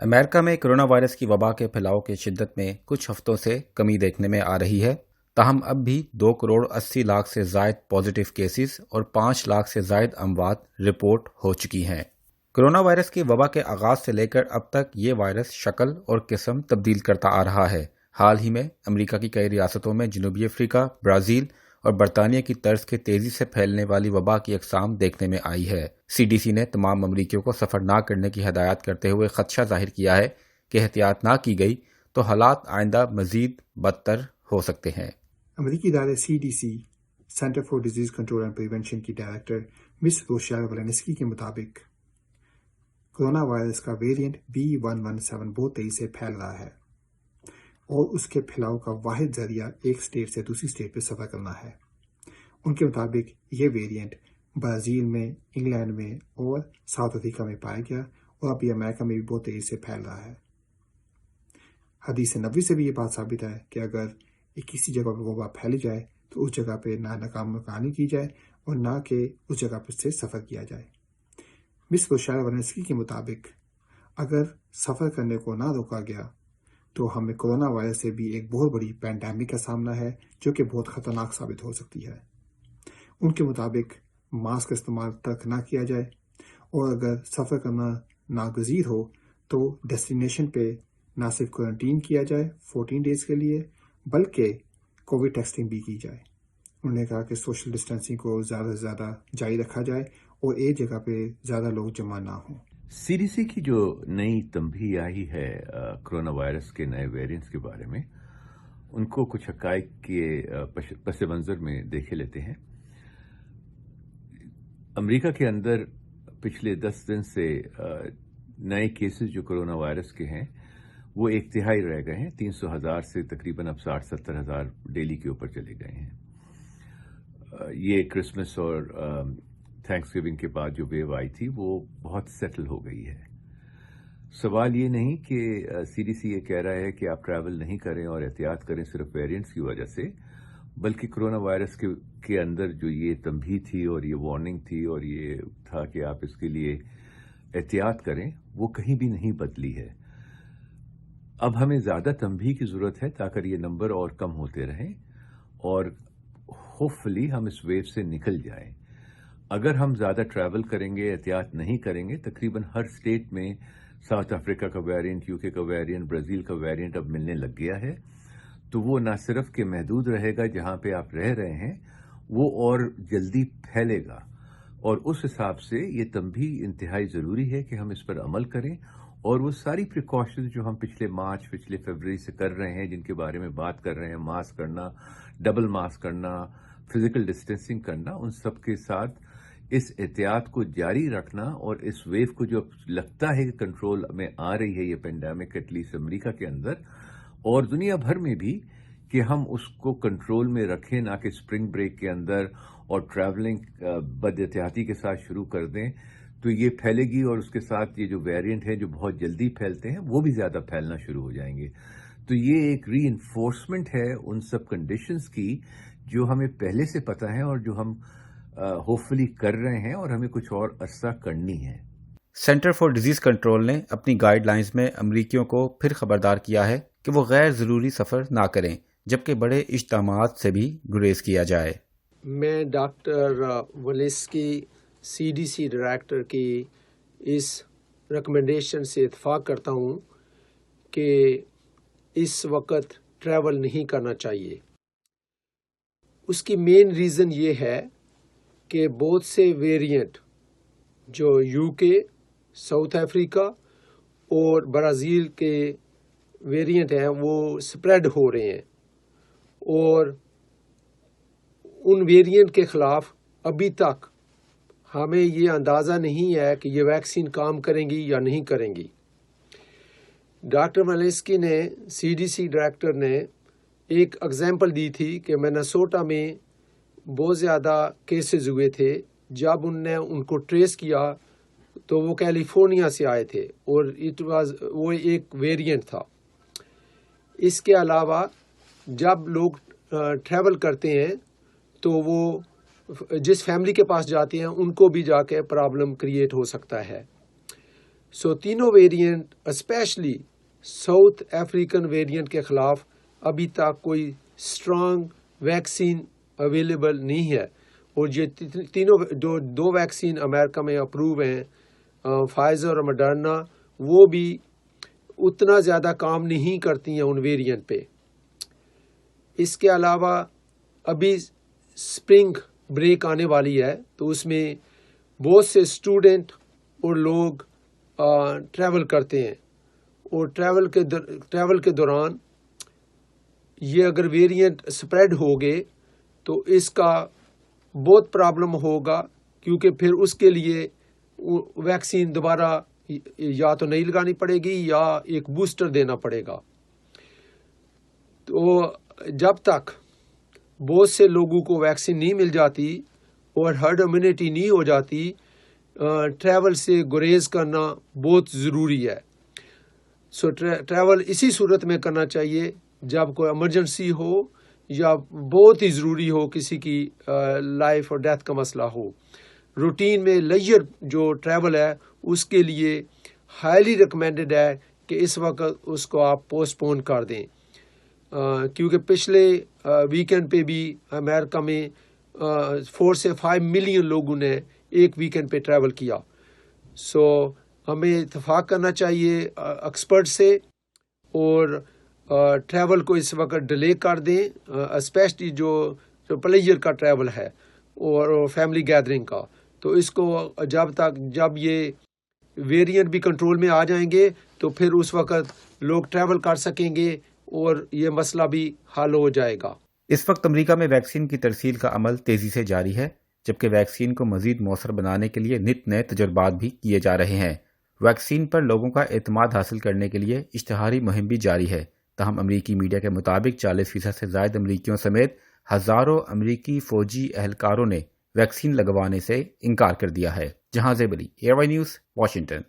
امریکہ میں corona virus کی وبا کے پھیلاؤ کی شدت میں کچھ ہفتوں سے کمی دیکھنے میں آ رہی ہے، تاہم اب بھی 2,80,00,000 سے زائد پازیٹیو کیسز اور 5 لاکھ سے زائد اموات رپورٹ ہو چکی ہیں۔ کرونا وائرس کی وبا کے آغاز سے لے کر اب تک یہ وائرس شکل اور قسم تبدیل کرتا آ رہا ہے۔ حال ہی میں امریکہ کی کئی ریاستوں میں جنوبی افریقہ، برازیل اور برطانیہ کی طرز کے تیزی سے پھیلنے والی وبا کی اقسام دیکھنے میں آئی ہے۔ CDC نے تمام امریکیوں کو سفر نہ کرنے کی ہدایت کرتے ہوئے خدشہ ظاہر کیا ہے کہ احتیاط نہ کی گئی تو حالات آئندہ مزید بدتر ہو سکتے ہیں۔ امریکی ادارے CDC centre for disease control and prevention کی ڈائریکٹر مس روشیلا والنسکی کے مطابق کرونا وائرس کا ویرینٹ B.1.1.7 بہت تیزی سے پھیل رہا ہے اور اس کے پھیلاؤ کا واحد ذریعہ ایک اسٹیٹ سے دوسری اسٹیٹ پہ سفر کرنا ہے۔ ان کے مطابق یہ ویرینٹ برازیل میں، انگلینڈ میں اور ساؤتھ افریقہ میں پایا گیا اور ابھی امریکہ میں بھی بہت تیزی سے پھیل رہا ہے۔ حدیث نبوی سے بھی یہ بات ثابت ہے کہ اگر کسی جگہ پر وبا پھیلی جائے تو اس جگہ پہ نہ ناکام مکانی کی جائے اور نہ کہ اس جگہ پر سے سفر کیا جائے۔ مس روشیلا والنسکی کے مطابق اگر سفر کرنے کو نہ روکا گیا تو ہمیں کرونا وائرس سے بھی ایک بہت بڑی پینڈیمک کا سامنا ہے جو کہ بہت خطرناک ثابت ہو سکتی ہے۔ ان کے مطابق ماسک استعمال تک نہ کیا جائے اور اگر سفر کرنا ناگزیر ہو تو ڈیسٹینیشن پہ نہ صرف کوارنٹین کیا جائے 14 ڈیز کے لیے بلکہ کووڈ ٹیسٹنگ بھی کی جائے۔ انہوں نے کہا کہ سوشل ڈسٹینسنگ کو زیادہ سے زیادہ جاری رکھا جائے اور ایک جگہ پہ زیادہ لوگ جمع نہ ہوں۔ CDC کی جو نئی تنبیہ آئی ہے کرونا وائرس کے نئے ویرینٹس کے بارے میں، ان کو کچھ حقائق کے پس منظر میں دیکھے لیتے ہیں۔ امریکہ کے اندر پچھلے 10 دن سے نئے کیسز جو کرونا وائرس کے ہیں وہ 1/3 رہ گئے ہیں، 300,000 سے تقریباً اب 60-70,000 ڈیلی کے اوپر چلے گئے ہیں۔ یہ کرسمس اور تھینکس گیونگ کے بعد جو ویو آئی تھی وہ بہت سیٹل ہو گئی ہے۔ سوال یہ نہیں کہ CDC یہ کہہ رہا ہے کہ آپ ٹریول نہیں کریں اور احتیاط کریں صرف ویرینٹس کی وجہ سے، بلکہ کرونا وائرس کے اندر جو یہ تنبیہ تھی اور یہ وارننگ تھی اور یہ تھا کہ آپ اس کے لیے احتیاط کریں، وہ کہیں بھی نہیں بدلی ہے۔ اب ہمیں زیادہ تنبیہ کی ضرورت ہے تاکہ یہ نمبر اور کم ہوتے رہیں اور ہوپ فلی ہم اس ویو سے نکل جائیں۔ اگر ہم زیادہ ٹریول کریں گے، احتیاط نہیں کریں گے، تقریباً ہر اسٹیٹ میں ساؤتھ افریقہ کا ویرینٹ، UK کا ویرینٹ، برازیل کا ویرینٹ اب ملنے لگ گیا ہے، تو وہ نہ صرف کہ محدود رہے گا جہاں پہ آپ رہ رہے ہیں، وہ اور جلدی پھیلے گا، اور اس حساب سے یہ تنبیہ انتہائی ضروری ہے کہ ہم اس پر عمل کریں اور وہ ساری پریکاشنز جو ہم پچھلے مارچ، پچھلے فروری سے کر رہے ہیں، جن کے بارے میں بات کر رہے ہیں، ماسک کرنا، ڈبل ماسک کرنا، فزیکل ڈسٹینسنگ کرنا، ان سب کے ساتھ اس احتیاط کو جاری رکھنا اور اس ویو کو جو لگتا ہے کہ کنٹرول میں آ رہی ہے یہ پینڈیمک، ایٹ لیسٹ امریکہ کے اندر اور دنیا بھر میں بھی، کہ ہم اس کو کنٹرول میں رکھیں، نہ کہ اسپرنگ بریک کے اندر اور ٹریولنگ بد احتیاطی کے ساتھ شروع کر دیں تو یہ پھیلے گی اور اس کے ساتھ یہ جو ویرینٹ ہے جو بہت جلدی پھیلتے ہیں وہ بھی زیادہ پھیلنا شروع ہو جائیں گے۔ تو یہ ایک ری انفورسمنٹ ہے ان سب کنڈیشنز کی جو ہمیں پہلے سے پتہ ہے اور جو ہم ہوپ فلی کر رہے ہیں اور ہمیں کچھ اور عرصہ کرنی ہے۔ سینٹر فار ڈیزیز کنٹرول نے اپنی گائیڈ لائنز میں امریکیوں کو پھر خبردار کیا ہے کہ وہ غیر ضروری سفر نہ کریں، جبکہ بڑے اجتماعات سے بھی گریز کیا جائے۔ میں ڈاکٹر والنسکی CDC ڈائریکٹر کی اس ریکمنڈیشن سے اتفاق کرتا ہوں کہ اس وقت ٹریول نہیں کرنا چاہیے۔ اس کی مین ریزن یہ ہے کہ بہت سے ویرینٹ جو UK، ساؤتھ افریقہ اور برازیل کے ویرینٹ ہیں وہ سپریڈ ہو رہے ہیں اور ان ویرینٹ کے خلاف ابھی تک ہمیں یہ اندازہ نہیں ہے کہ یہ ویکسین کام کریں گی یا نہیں کریں گی۔ ڈاکٹر والنسکی نے CDC ڈائریکٹر نے ایک اگزامپل دی تھی کہ منیسوٹا میں بہت زیادہ کیسز ہوئے تھے، جب ان نے ان کو ٹریس کیا تو وہ کیلیفورنیا سے آئے تھے اور وہ ایک ویرینٹ تھا۔ اس کے علاوہ جب لوگ ٹریول کرتے ہیں تو وہ جس فیملی کے پاس جاتے ہیں ان کو بھی جا کے پرابلم کریٹ ہو سکتا ہے۔ سو تینوں variant especially South African variant کے خلاف ابھی تک کوئی اسٹرانگ ویکسین اویلیبل نہیں ہے، اور یہ تینوں دو ویکسین امریکہ میں اپروو ہیں، فائزر اور مڈرنا، وہ بھی اتنا زیادہ کام نہیں کرتی ہیں ان ویریئنٹ پہ۔ اس کے علاوہ ابھی اسپرنگ بریک آنے والی ہے، تو اس میں بہت سے اسٹوڈنٹ اور لوگ ٹریول کرتے ہیں، اور ٹریول کے دوران یہ اگر ویریئنٹ اسپریڈ ہو گئے تو اس کا بہت پرابلم ہوگا، کیونکہ پھر اس کے لیے ویکسین دوبارہ یا تو نہیں لگانی پڑے گی یا ایک بوسٹر دینا پڑے گا۔ تو جب تک بہت سے لوگوں کو ویکسین نہیں مل جاتی اور ہرڈ امیونٹی نہیں ہو جاتی، ٹریول سے گریز کرنا بہت ضروری ہے۔ سو ٹریول اسی صورت میں کرنا چاہیے جب کوئی ایمرجنسی ہو یا بہت ہی ضروری ہو، کسی کی لائف اور ڈیتھ کا مسئلہ ہو۔ روٹین میں لیجر جو ٹریول ہے اس کے لیے ہائیلی ریکمینڈڈ ہے کہ اس وقت اس کو آپ پوسٹ پون کر دیں، کیونکہ پچھلے ویکینڈ پہ بھی امریکہ میں 4 سے 5 ملین لوگوں نے ایک ویکینڈ پہ ٹریول کیا۔ سو ہمیں اتفاق کرنا چاہیے ایکسپرٹ سے، اور ٹریول کو اس وقت ڈیلے کر دیں، اسپیشلی جو پلیجر کا ٹریول ہے اور فیملی گیدرنگ کا۔ تو اس کو جب یہ ویریئنٹ بھی کنٹرول میں آ جائیں گے تو پھر اس وقت لوگ ٹریول کر سکیں گے اور یہ مسئلہ بھی حل ہو جائے گا۔ اس وقت امریکہ میں ویکسین کی ترسیل کا عمل تیزی سے جاری ہے، جبکہ ویکسین کو مزید مؤثر بنانے کے لیے نت نئے تجربات بھی کیے جا رہے ہیں۔ ویکسین پر لوگوں کا اعتماد حاصل کرنے کے لیے اشتہاری مہم بھی جاری ہے، تاہم امریکی میڈیا کے مطابق 40% سے زائد امریکیوں سمیت ہزاروں امریکی فوجی اہلکاروں نے ویکسین لگوانے سے انکار کر دیا ہے۔ جہاں زیب علی، ایئر وائی نیوز، واشنگٹن۔